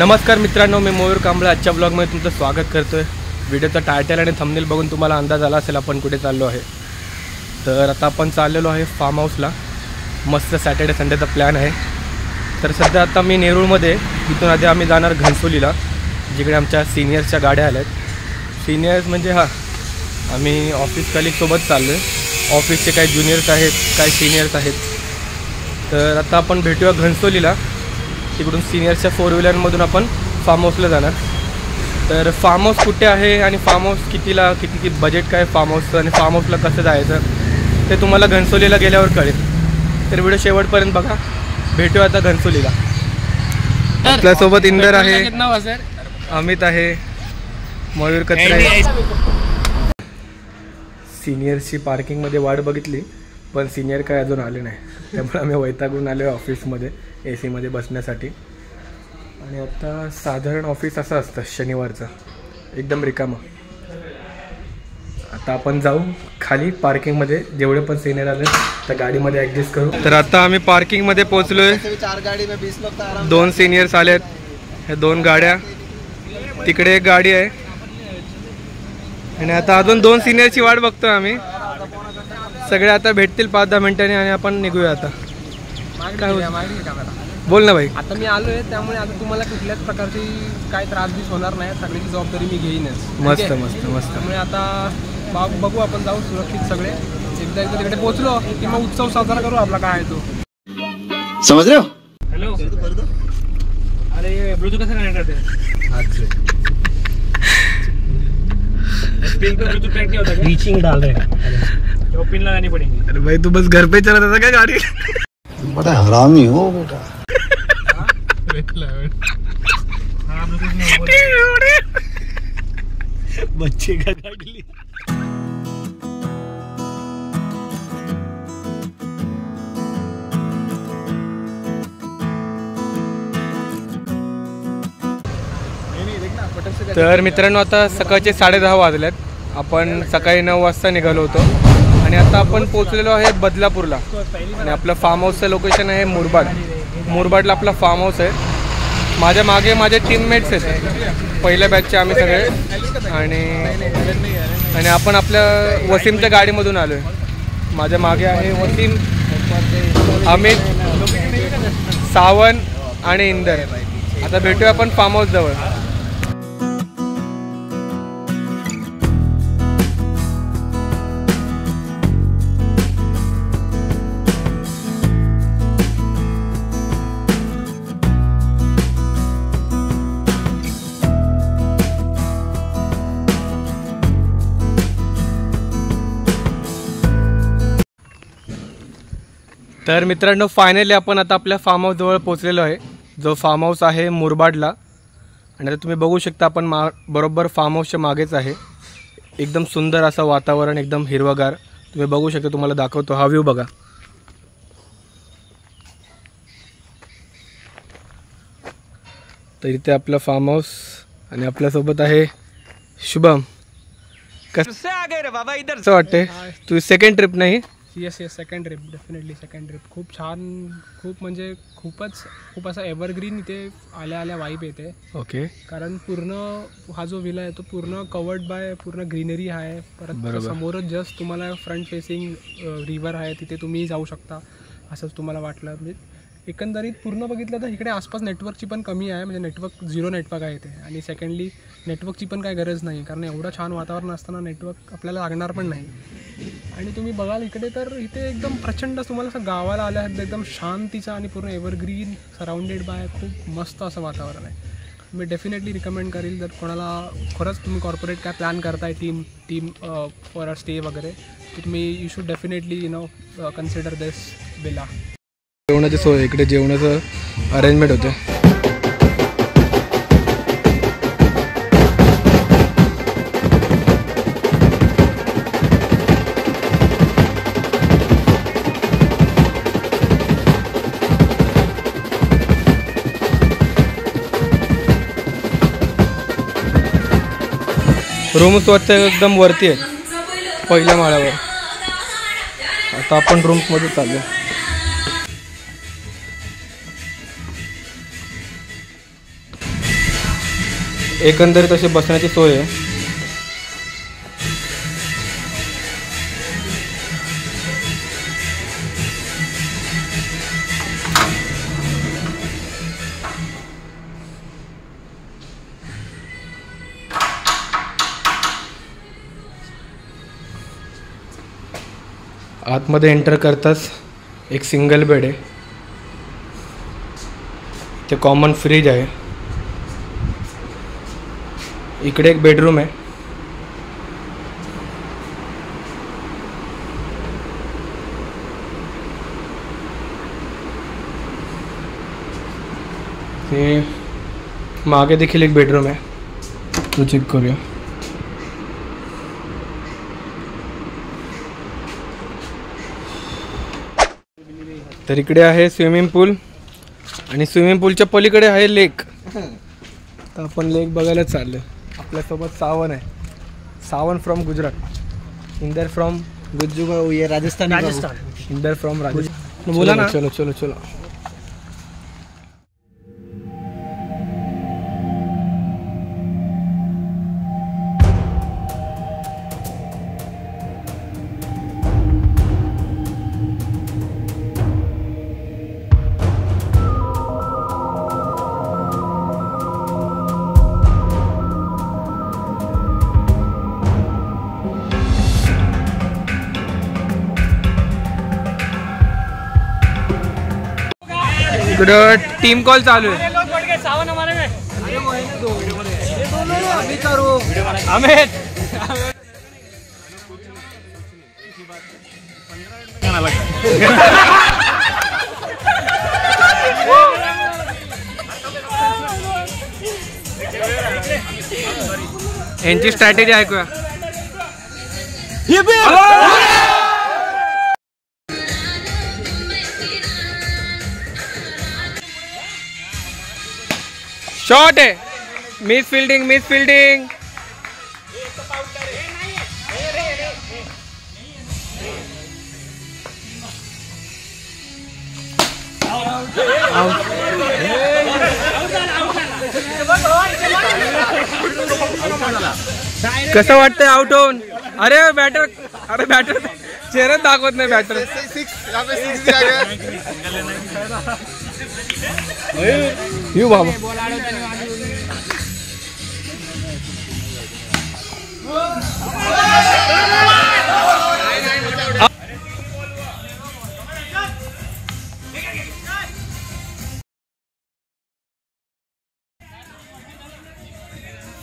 नमस्कार मित्रांनो, मी मयूर कांबळे आजच्या ब्लॉगमध्ये तुमचं स्वागत करतोय। व्हिडिओचा टायटल आणि थंबनेल बघून तुम्हाला अंदाज आला असेल आपण कुठे चाललो आहे। तर आता आपण चाललेलो आहे फार्म हाऊसला। मस्त सॅटर्डे संडेचा प्लॅन आहे। तर सध्या आता मी नेरूळमध्ये, इथून आधी आम्ही जाणार घनसोलीला, जिकडे आमच्या सिनियर्सच्या गाड्या आल्यात। सिनियर्स म्हणजे आम्ही ऑफिस कलिगसोबत चाललो आहे। ऑफिसचे काही ज्युनियर्स आहेत, काही सिनियर्स आहेत। तर आता आपण भेटूया घनसोलीला। तिकडून सिनियरच्या 4 व्हीलरमधून आपण फार्म हाऊसला जाणार। तर फार्म हाऊस कुठे आहे आणि फार्म हाऊस किती बजेट काय फार्म हाऊसचं आणि फार्म हाऊसला कसं जायचं ते तुम्हाला घनसोलीला गेल्यावर कळेल। तर व्हिडिओ शेवटपर्यंत बघा। भेटूया आता घनसोलीला। आपल्यासोबत इंदर आहे, अमित आहे, मयूर कत्रे। सिनियरची पार्किंगमध्ये वाट बघितली, पण सिनियर काय अजून आले नाही, त्यामुळे आम्ही वैतागून आलो ऑफिसमध्ये AC मध्ये बसण्यासाठी। आणि आता साधारण ऑफिस असं असतं शनिवारचं, एकदम रिकामं। आता आपण जाऊ खाली पार्किंगमध्ये, जेवढे पण सिनियर आले त्या गाडीमध्ये ॲडजस्ट करू। तर आता आम्ही पार्किंगमध्ये पोहोचलोय। 2 सिनियर्स आलेत, ह्या 2 गाड्या, तिकडे एक गाडी आहे आणि आता अजून 2 सिनियरची वाट बघतोय आम्ही। सगळे आता भेटतील 5-10 मिनिटांनी आणि आपण निघूया आता। काय बोल ना भाई। आता मी आलोय, त्यामुळे आता तुम्हाला कुठल्याच प्रकारची काय त्रास होणार नाही, सगळ्याची जबाबदारी मी घेईनच। मस्त मस्त मस्त। त्यामुळे आता बघू, आपण जाऊ सुरक्षित सगळे। एकदा तिकडे पोहोचलो की मग उत्सव साजरा करू आपला, काय आहे तो, समझ रहे हो। हॅलो, अरे ब्लूटूथ कसं कनेक्ट करते? पिन पे ब्लूटूथ कनेक्ट नहीं होता क्या? रीचिंग डाल रहे हैं तो पिन लगानी पड़ेगी। अरे भाई तू बस घर पे चला था क्या गाड़ी? बड़ा हरामी हो बेटा। हाँ, ब्लूटूथ में बच्चे का गाड़ी। तर मित्रांनो, आता सकाळचे 10:30 वाजलेत। आपण सकाळी 9 वाजता निघालो होतो आणि आता आपण पोहोचलेलो आहे बदलापूरला। आणि आपलं फार्म हाऊसचं लोकेशन आहे मुरबाड। मुरबाडला आपला फार्म हाऊस आहे। माझ्या मागे माझे टीममेट्स आहेत, पहिल्या बॅचचे आम्ही सगळे। आणि आपण आपल्या वसीमच्या गाडीमधून आलो आहे। माझ्या मागे आहे वसीम, अमित, सावन आणि इंदर। आता भेटूया आपण फार्म हाऊस जवळ। तर मित्रांनो, फायनली आपण आता आपल्या फार्म हाऊस जवळ पोहोचलेलो आहे, जो फार्म हाऊस आहे मुरबाडला। आणि आता तुम्ही बघू शकता, आपण बरोबर फार्म हाऊसच्या मागेच आहे। एकदम सुंदर असं वातावरण, एकदम हिरवगार तुम्ही बघू शकता। तुम्हाला दाखवतो, हा व्ह्यू बघा। तर इथे आपलं फार्म हाऊस आणि आपल्यासोबत आहे शुभम। कसं वाटते तुझी सेकंड ट्रिप? नाही, yes second trip, definitely second trip. खूप छान, म्हणजे खूप असा एव्हरग्रीन इथे आल्या वाईब येते। ओके, कारण पूर्ण हा जो विला आहे तो पूर्ण कवर्ड बाय पूर्ण ग्रीनरी आहे। परत समोरच जस्ट तुम्हाला फ्रंट फेसिंग रिव्हर आहे, तिथे तुम्ही जाऊ शकता असंच तुम्हाला वाटलं। म्हणजे एकंदरीत पूर्ण बघितलं तर इकडे आसपास नेटवर्कची पण कमी आहे, म्हणजे झिरो नेटवर्क आहे इथे। आणि सेकंडली नेटवर्कची पण काय गरज नाही, कारण एवढं छान वातावरण असताना नेटवर्क आपल्याला लागणार पण नाही। आणि तुम्ही बघाल इकडे तर इथे एकदम प्रचंड तुम्हाला असं गावाला आल्या एकदम शांतीचं आणि पूर्ण एव्हरग्रीन सराउंडेड बाय खूप मस्त असं वातावरण आहे। मी डेफिनेटली रिकमेंड करेल, जर कोणाला खरंच तुम्ही कॉर्पोरेट काय प्लॅन करताय टीम फॉर अ स्टे वगैरे, तर तुम्ही you should definitely consider this villa. जेवणाची सोय, इकडे जेवणाचं अरेंजमेंट होते। रूम स्वच्छ एकदम वरती आहे, पहिल्या माळ्यावर। आता आपण रूम्समध्ये चाललो। एकंदरीत अशी बसण्याची सोय आहे. आतमध्ये एंटर करताच एक सिंगल बेड आहे. ते कॉमन फ्रीज आहे. इकडे एक बेडरूम आहे. ते मागे देखील एक बेडरूम आहे, तो चेक करूया. तर इकडे आहे स्विमिंग पूल आणि स्विमिंग पूलच्या पलीकडे आहे लेक. तर आपण लेक बघायला चाललो. आपल्यासोबत सावन आहे. सावन फ्रॉम गुजरात, इंदर फ्रॉम गुज्जू, ये राजस्थान. इंदर फ्रॉम राजस्थान. बोला ना. चलो चलो चलो. इकडं टीम कॉल चालू आहे. यांची स्ट्रॅटेजी ऐकूया. शॉट आहे. Miss fielding, miss fielding. कसं वाटतंय आउट होऊन? अरे बॅटर चेहऱ्यात दाखवत नाही बॅटर. यू बाबा.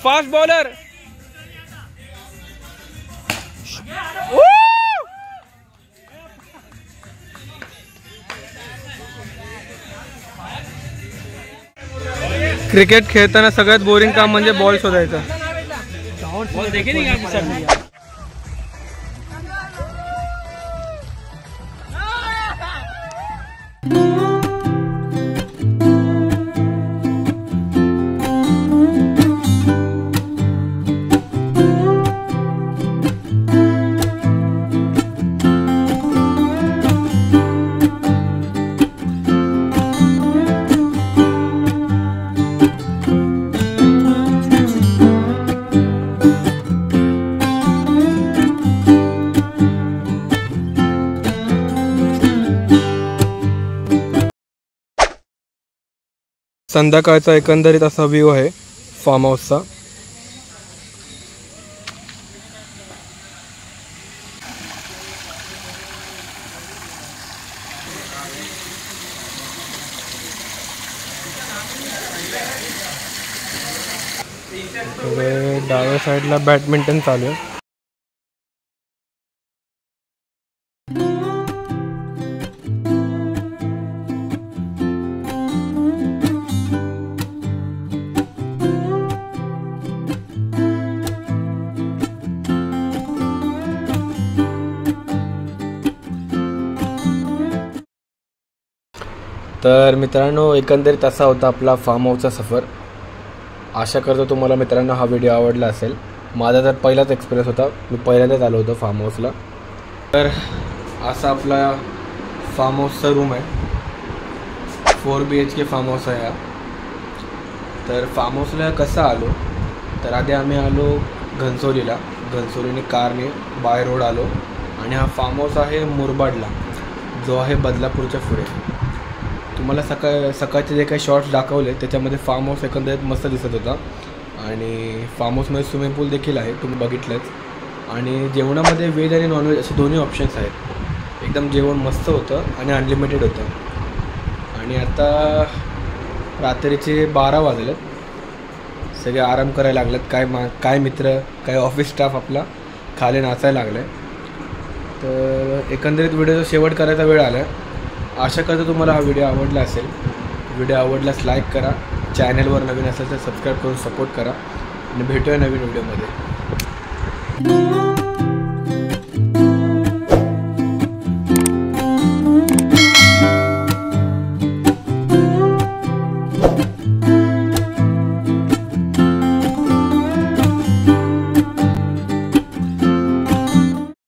Fast bowler. क्रिकेट खेळताना सगळ्यात बोरिंग काम म्हणजे बॉल शोधायचं. संध्याकाळचा एकंदरीत असा व्ह्यू आहे फार्म हाऊसचा. डाव्या साईडला बॅडमिंटन चालू आहे. तर मित्रांनो, एकंदरीत असा होता आपला फार्म हाऊसचा सफर. आशा करतो तुम्हाला मित्रांनो हा व्हिडिओ आवडला असेल. माझा तर पहिलाच एक्सपिरियन्स होता, मी पहिल्यांदाच आलो होतो फार्म हाऊसला. तर असा आपला फार्म हाऊसचा रूम आहे. 4 BHK फार्म हाऊस आहे हा. तर फार्म हाऊसला कसं आलो तर आधी आम्ही आलो घनसोलीला, घनसोलीने कारने बाय रोड आलो आणि हा फार्म हाऊस आहे मुरबाडला, जो आहे बदलापूरच्या पुढे. तुम्हाला सकाळचे जे काही शॉर्ट्स दाखवले त्याच्यामध्ये फार्म हाऊस एकंदरीत मस्त दिसत होता आणि फार्म हाऊसमध्ये स्विमिंग पूल देखील आहे, तुम्ही बघितलंच. आणि जेवणामध्ये व्हेज आणि नॉनव्हेज असे दोन्ही ऑप्शन्स आहेत. एकदम जेवण मस्त होतं आणि अनलिमिटेड होतं. आणि आता रात्रीचे 12 वाजलेत, सगळे आराम करायला लागलेत. काय मित्र, काय ऑफिस स्टाफ आपला खाली नाचायला लागला आहे. तर एकंदरीत व्हिडिओचा शेवट करायचा वेळ आला आहे. आशा करतो तुम्हाला हा व्हिडिओ आवडला असेल. व्हिडिओ आवडल्यास लाईक करा, चॅनलवर नवीन असेल तर सबस्क्राईब करून सपोर्ट करा आणि भेटूया नवीन व्हिडिओमध्ये.